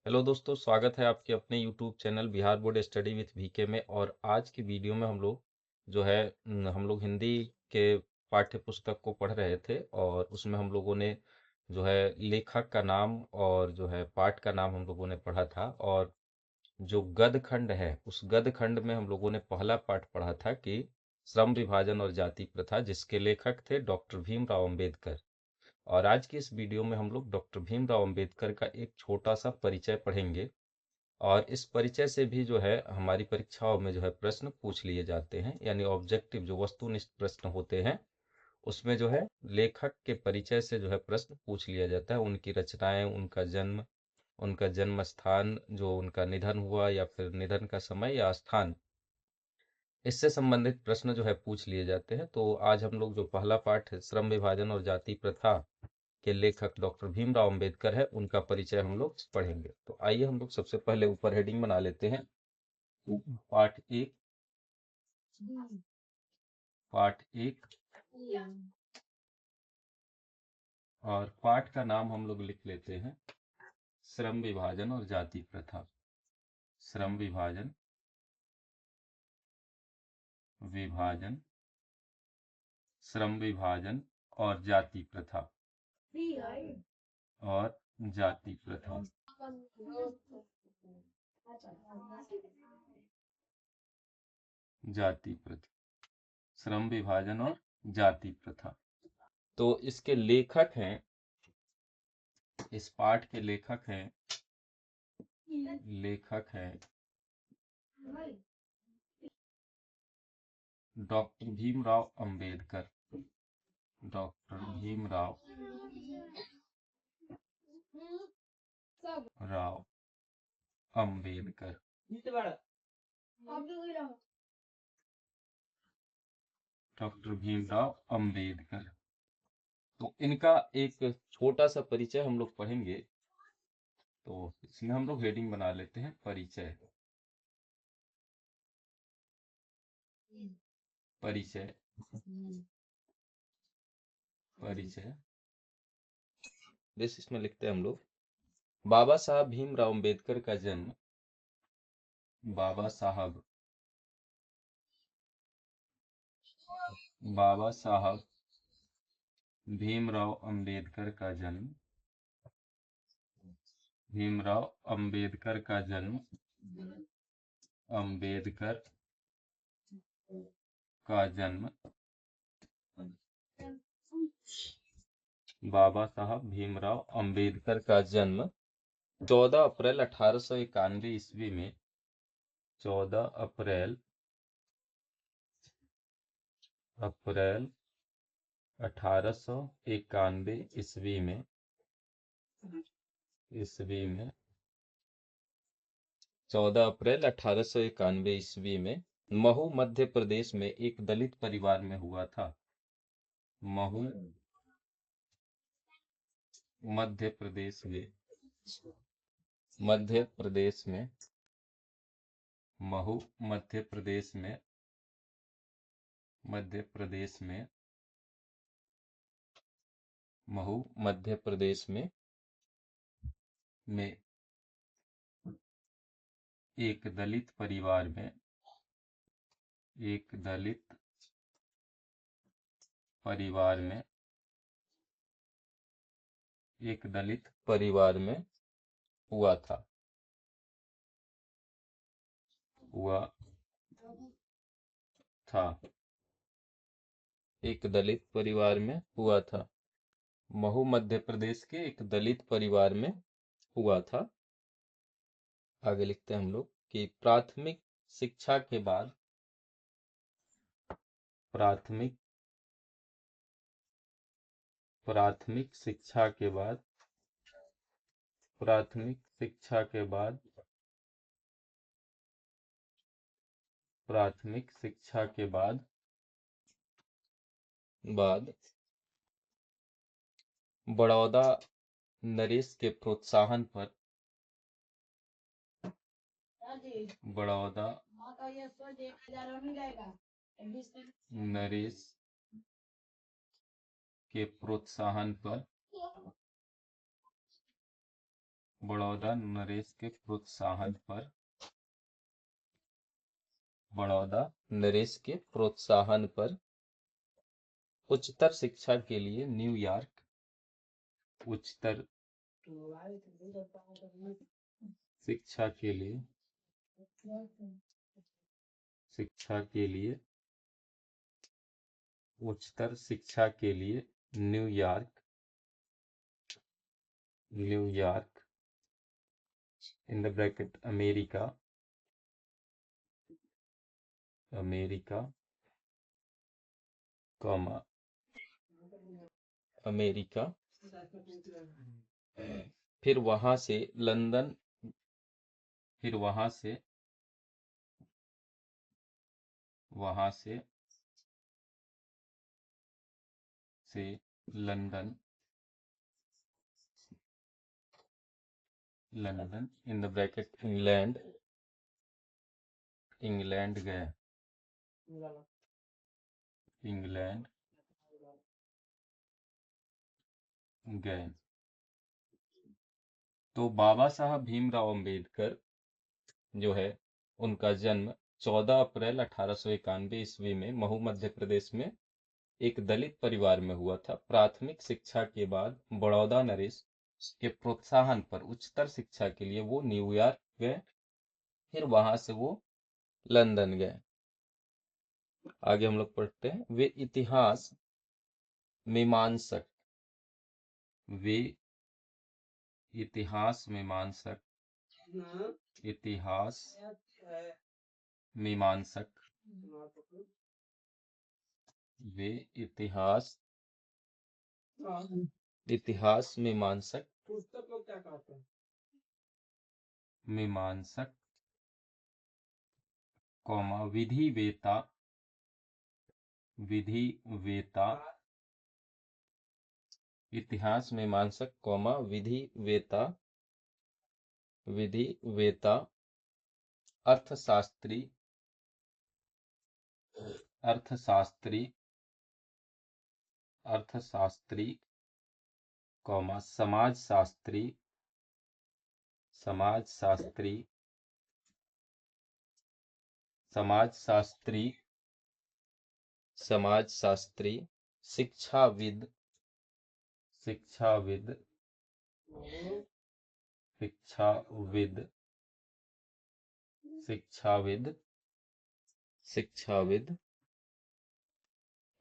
Hello दोस्तों, स्वागत है आपके अपने YouTube channel Bihar board study with VK में। और आज की वीडियो में हम लोग जो है हम लोग हिंदी के पाठ्य पुस्तक को पढ़ रहे थे और उसमें हम लोगों ने जो है लेखक का नाम और जो है पाठ का नाम हम लोगों ने पढ़ा था। और जो गद खंड है उस गद खंड में हम लोगों ने पहला पाठ पढ़ा था कि श्रम विभाजन और जाति प्रथा, जिसके लेखक थे डॉक्टर भीमराव अंबेडकर। और आज की इस वीडियो में हम लोग डॉक्टर भीमराव अंबेडकर का एक छोटा सा परिचय पढ़ेंगे। और इस परिचय से भी जो है हमारी परीक्षाओं में जो है प्रश्न पूछ लिए जाते हैं, यानी ऑब्जेक्टिव जो वस्तुनिष्ठ प्रश्न होते हैं उसमें जो है लेखक के परिचय से जो है प्रश्न पूछ लिया जाता है। उनकी रचनाएं, उनका जन्म स्थान, जो उनका निधन हुआ या फिर निधन का समय या स्थान, इससे संबंधित प्रश्न जो है पूछ लिए जाते हैं। तो आज हम लोग जो पहला पाठ है श्रम विभाजन और जाति प्रथा के लेखक डॉक्टर भीमराव अंबेडकर है, उनका परिचय हम लोग पढ़ेंगे। तो आइए हम लोग सबसे पहले ऊपर हेडिंग बना लेते हैं। पाठ एक। पाठ एक और पाठ का नाम हम लोग लिख लेते हैं श्रम विभाजन और जाति प्रथा। श्रम विभाजन, विभाजन, श्रम विभाजन और जाति प्रथा, और जाति प्रथा। जाति प्रथा, श्रम विभाजन और जाति प्रथा। तो इसके लेखक हैं, इस पाठ के लेखक हैं doctor Bhimrao Ambedkar. Doctor Bhimrao Rao Ambedkar. Doctor Bhimrao Ambedkar. तो इनका एक छोटा सा परिचय हम लोग पढ़ेंगे। तो इसमें हम लोग हेडिंग बना लेते हैं परिचय। परिचय, परिचय। इसमें लिखते हैं हम लोग बाबा साहब भीमराव अंबेडकर का जन्म। बाबा साहब बाबा साहब भीमराव अंबेडकर का जन्म। भीमराव अंबेडकर का जन्म, अंबेडकर का जन्म, बाबा साहब भीमराव अंबेडकर का जन्म 14 अप्रैल 1891 ईस्वी में। 14 अप्रैल 1891 ईस्वी में। 14 अप्रैल 1891 ईस्वी में महू मध्य प्रदेश में एक दलित परिवार में हुआ था। महू मध्य प्रदेश में, मध्य प्रदेश में, महू मध्य प्रदेश में, मध्य प्रदेश में, महू मध्य प्रदेश में एक दलित परिवार में, एक दलित परिवार में, एक दलित परिवार में हुआ था। हुआ था, एक दलित परिवार में हुआ था। महू मध्य प्रदेश के एक दलित परिवार में हुआ था। आगे लिखते हैं हम लोग कि प्राथमिक शिक्षा के बाद, प्राथमिक प्राथमिक शिक्षा के बाद, प्राथमिक शिक्षा के बाद, प्राथमिक शिक्षा के बाद बड़ौदा नरेश के प्रोत्साहन पर, बड़ौदा नरेश के प्रोत्साहन पर बड़ौदा नरेश के प्रोत्साहन पर बड़ौदा नरेश के प्रोत्साहन पर उच्चतर शिक्षा के लिए न्यूयॉर्क उच्चतर शिक्षा के लिए उच्चतर शिक्षा के लिए New York in the bracket America comma America फिर वहां से लंदन फिर वहां से London in the bracket England गए। तो बाबा साहब भीमराव अंबेडकर जो है उनका जन्म 14 अप्रैल 1891 ईस्वी में महू मध्य प्रदेश में एक दलित परिवार में हुआ था। प्राथमिक शिक्षा के बाद बड़ौदा नरेश के प्रोत्साहन पर उच्चतर शिक्षा के लिए वो न्यूयॉर्क गए, फिर वहां से वो लंदन गए। आगे हम लोग पढ़ते हैं। वे इतिहास मीमांसक इतिहास मीमांसक वे इतिहास मीमांसक कौमा विधिवेता इतिहास मीमांसक कौमा विधिवेता अर्थशास्त्री कौमा समाजशास्त्री शिक्षाविद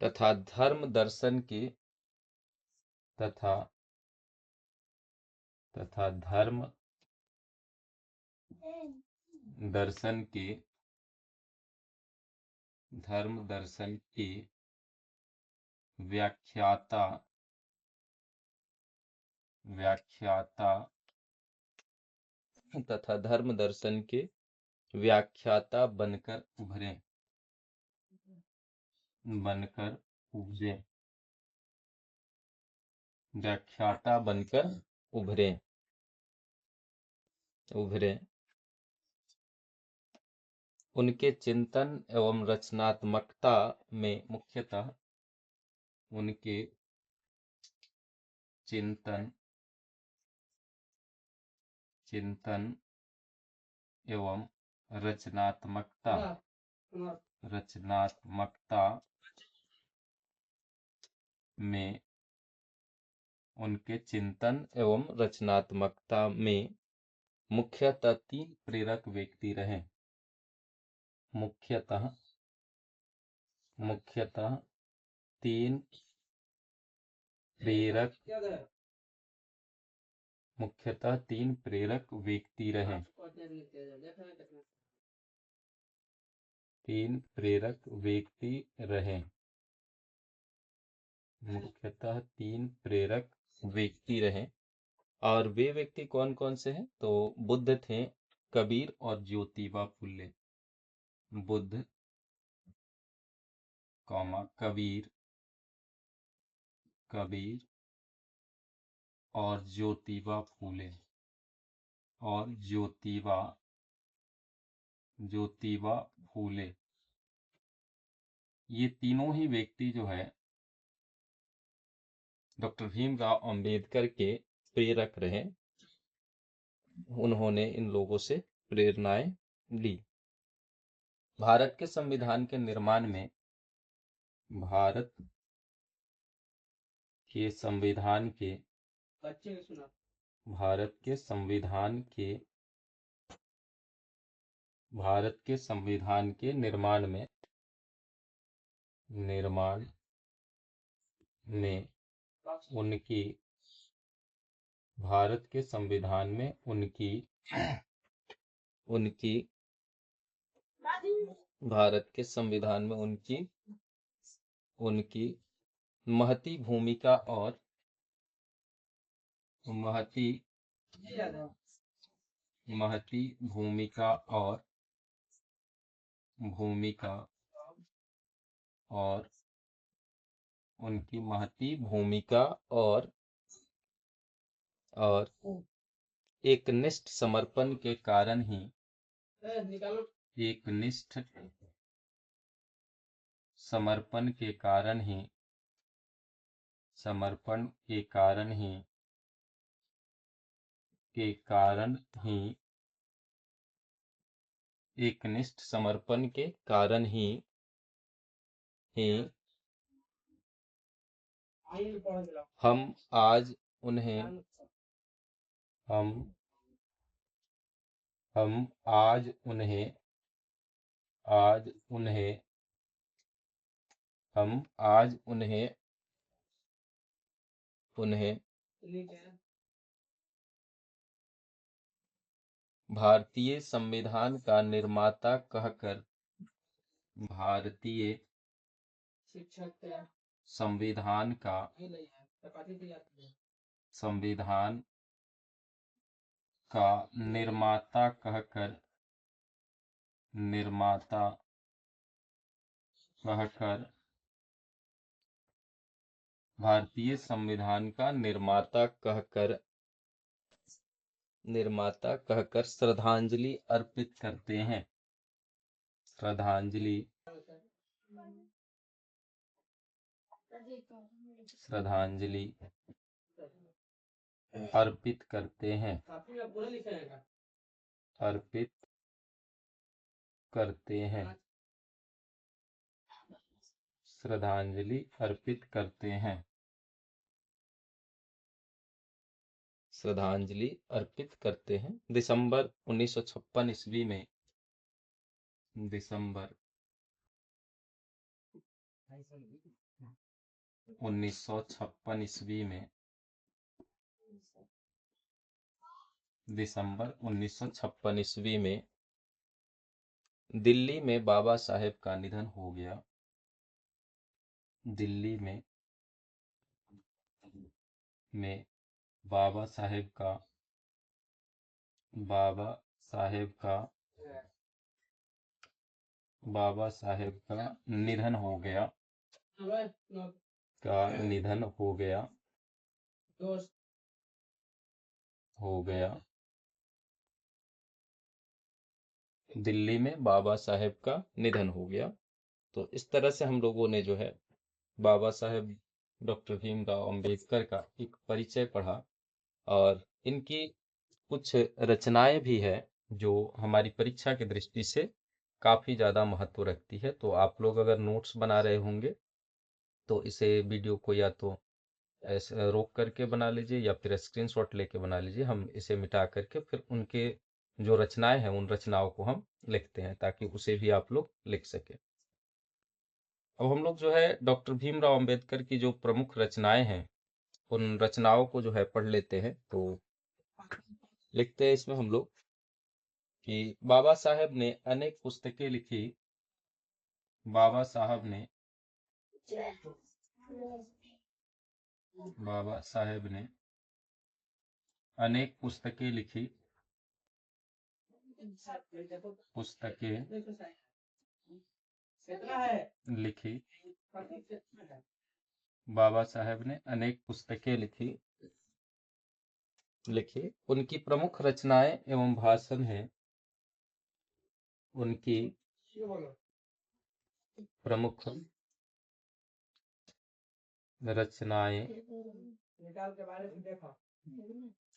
तथा धर्म दर्शन के व्याख्याता बनकर उभरे उनके चिंतन एवं रचनात्मकता में मुख्यतः एवं रचनात्मकता में मुख्यतः तीन प्रेरक व्यक्ति रहे। मुख्यतः तीन प्रेरक व्यक्ति रहे। मुख्यतः तीन प्रेरक व्यक्ति रहे। और वे व्यक्ति कौन कौन से हैं? तो बुद्ध थे, कबीर और ज्योतिबा फुले। बुद्ध कबीर और ज्योतिबा फूले ये तीनों ही व्यक्ति जो है डॉक्टर भीमराव अंबेडकर के प्रेरक रहे। उन्होंने इन लोगों से प्रेरणाएं ली। भारत के संविधान के निर्माण में भारत के संविधान के भारत के संविधान के भारत के संविधान के निर्माण में उनकी भारत के संविधान में उनकी भारत के संविधान में उनकी महती भूमिका और महती महती भूमिका और भूमिका और उनकी महती भूमिका और एकनिष्ठ समर्पण के कारण ही एकनिष्ठ समर्पण के कारण ही एकनिष्ठ समर्पण के कारण ही हम आज उन्हें भारतीय संविधान का निर्माता कहकर भारतीय संविधान का निर्माता कहकर भारतीय संविधान का निर्माता कहकर श्रद्धांजलि अर्पित करते हैं। श्रद्धांजलि अर्पित करते हैं। श्रद्धांजलि अर्पित करते हैं। श्रद्धांजलि अर्पित करते हैं। दिसंबर 1956 ईस्वी में दिसंबर 1956 ईस्वी में दिसंबर 1956 ईस्वी में दिल्ली में बाबा साहेब का निधन हो गया। दिल्ली में बाबा साहेब का निधन हो गया। दिल्ली में बाबा साहेब का निधन हो गया। तो इस तरह से हम लोगों ने जो है बाबा साहेब डॉक्टर भीमराव अंबेडकर का एक परिचय पढ़ा और इनकी कुछ रचनाएं भी है जो हमारी परीक्षा की दृष्टि से काफी ज्यादा महत्व रखती है। तो आप लोग अगर नोट्स बना रहे होंगे तो इसे वीडियो को या तो ऐसे रोक करके बना लीजिए या फिर स्क्रीनशॉट लेके बना लीजिए। हम इसे मिटा करके फिर उनके जो रचनाएं हैं उन रचनाओं को हम लिखते हैं ताकि उसे भी आप लोग लिख सके। अब हम लोग जो है डॉक्टर भीमराव अंबेडकर की जो प्रमुख रचनाएं हैं उन रचनाओं को जो है पढ़ लेते हैं। तो लिखते हैं इसमें हम लोग कि बाबा साहेब ने अनेक पुस्तकें लिखी। बाबा साहेब ने अनेक पुस्तकें लिखी। बाबा साहेब ने अनेक पुस्तकें लिखी। उनकी प्रमुख रचनाएं एवं भाषण हैं। उनकी प्रमुख रचनाएं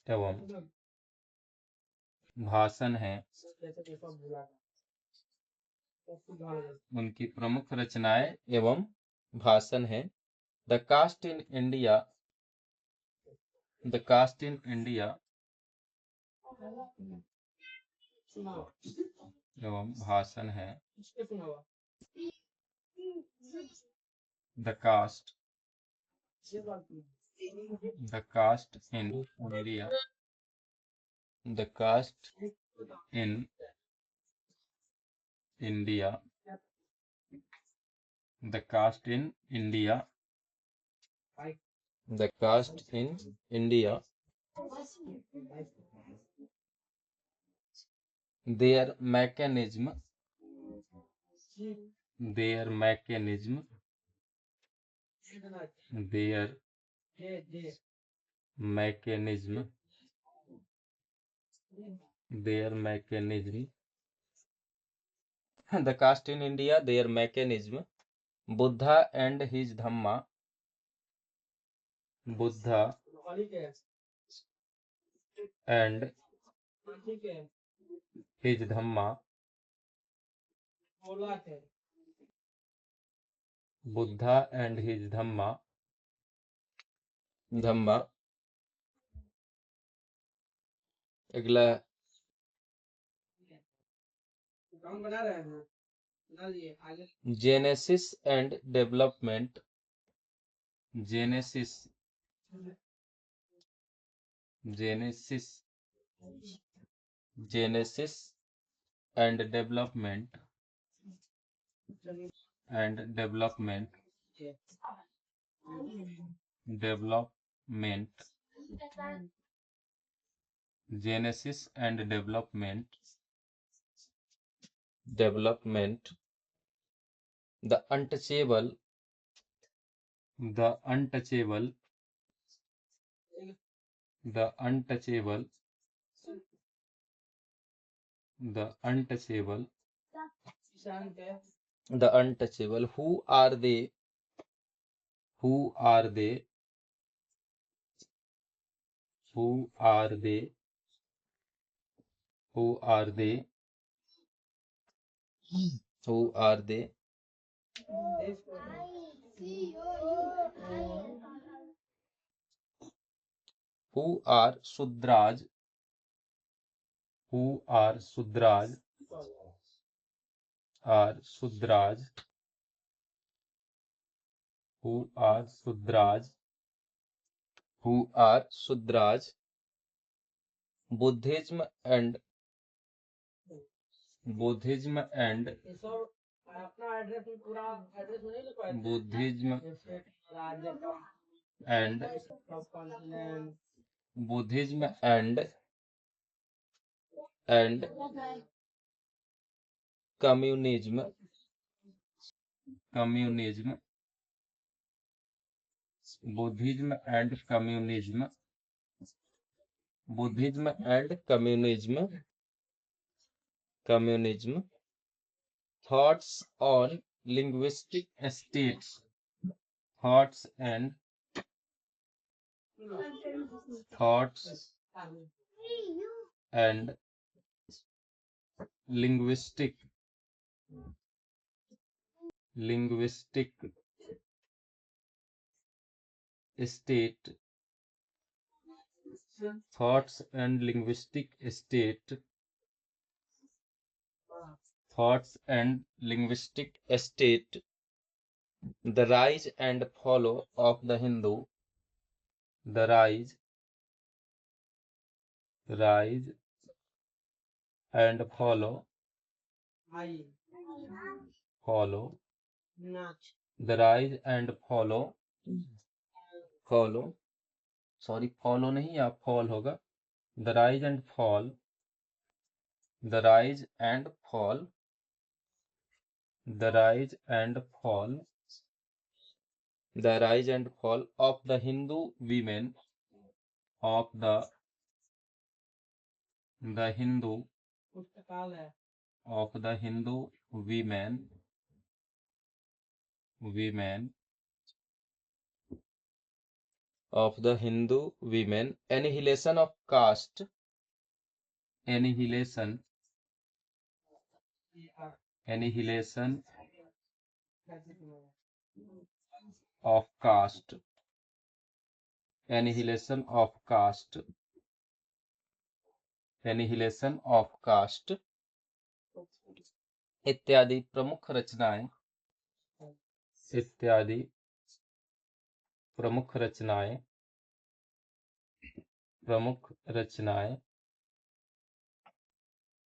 एवं भाषण है। उनकी प्रमुख रचनाएं एवं भाषण है। The caste in India, the caste in India एवं भाषण है। The caste in India, the caste in India, the caste in India, the caste in India, their mechanism, their mechanism, their mechanism, their mechanism, the caste in India, their mechanism, Buddha and his Dhamma, Buddha and his Dhamma, Buddha and his Dhamma, Dhamma। अगला genesis and development, genesis, genesis, genesis and development, and development, development, genesis and development, development, the untouchable, the untouchable, the untouchable, the untouchable, the untouchable, who are they, who are they, who are they, who are they, who are they, who are Sudraj, who are Sudraj, are Sudraj, who are Sudraj, who are Sudraj, Buddhism and Buddhism and Buddhism and Buddhism and communism, communism, Buddhism and communism, Buddhism and communism, communism, thoughts on linguistic states, thoughts and thoughts and linguistic, linguistic state, thoughts and linguistic state, thoughts and linguistic state, the rise and fall of the Hindu, the rise, rise and follow, follow, the rise and follow, follow, sorry follow नहीं, आप fall होगा, the rise and fall, the rise and fall, the rise and fall, the rise and fall of the Hindu women, of the Hindu, of the Hindu women, women, of the Hindu women, annihilation of caste, annihilation of caste, annihilation of caste, annihilation of caste इत्यादि प्रमुख रचनाएं, इत्यादि प्रमुख रचनाएं, प्रमुख रचनाएं,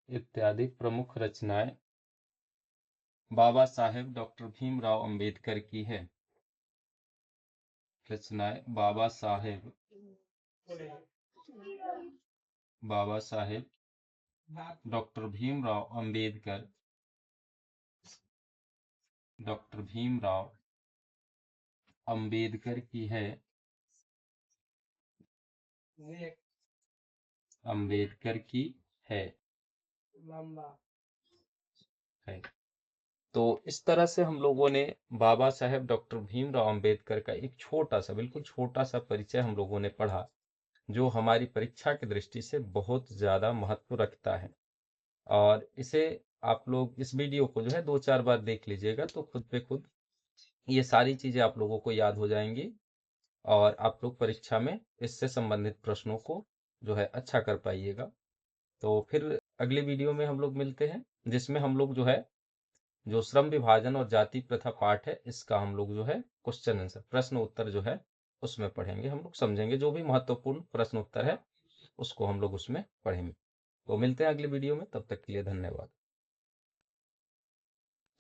इत्यादि प्रमुख रचनाएं बाबा साहेब डॉक्टर भीमराव अंबेडकर की है। रचनाएं बाबा साहेब डॉक्टर भीमराव अंबेडकर, डॉक्टर भीमराव अंबेडकर की है, अंबेडकर की है। तो इस तरह से हम लोगों ने बाबा साहेब डॉक्टर भीमराव अंबेडकर का एक छोटा सा, बिल्कुल छोटा सा परिचय हम लोगों ने पढ़ा, जो हमारी परीक्षा की दृष्टि से बहुत ज़्यादा महत्व रखता है। और इसे आप लोग इस वीडियो को जो है 2-4 बार देख लीजिएगा तो खुद पे खुद ये सारी चीज़ें आप लोगों को याद हो जाएंगी और आप लोग परीक्षा में इससे संबंधित प्रश्नों को जो है अच्छा कर पाइएगा। तो फिर अगली वीडियो में हम लोग मिलते हैं, जिसमें हम लोग जो है जो श्रम विभाजन और जाति प्रथा पाठ है, इसका हम लोग जो है क्वेश्चन आंसर, प्रश्न उत्तर जो है उसमें पढ़ेंगे, हम लोग समझेंगे, जो भी महत्वपूर्ण प्रश्न उत्तर है उसको हम लोग उसमें पढ़ेंगे। तो मिलते हैं अगले वीडियो में, तब तक के लिए धन्यवाद।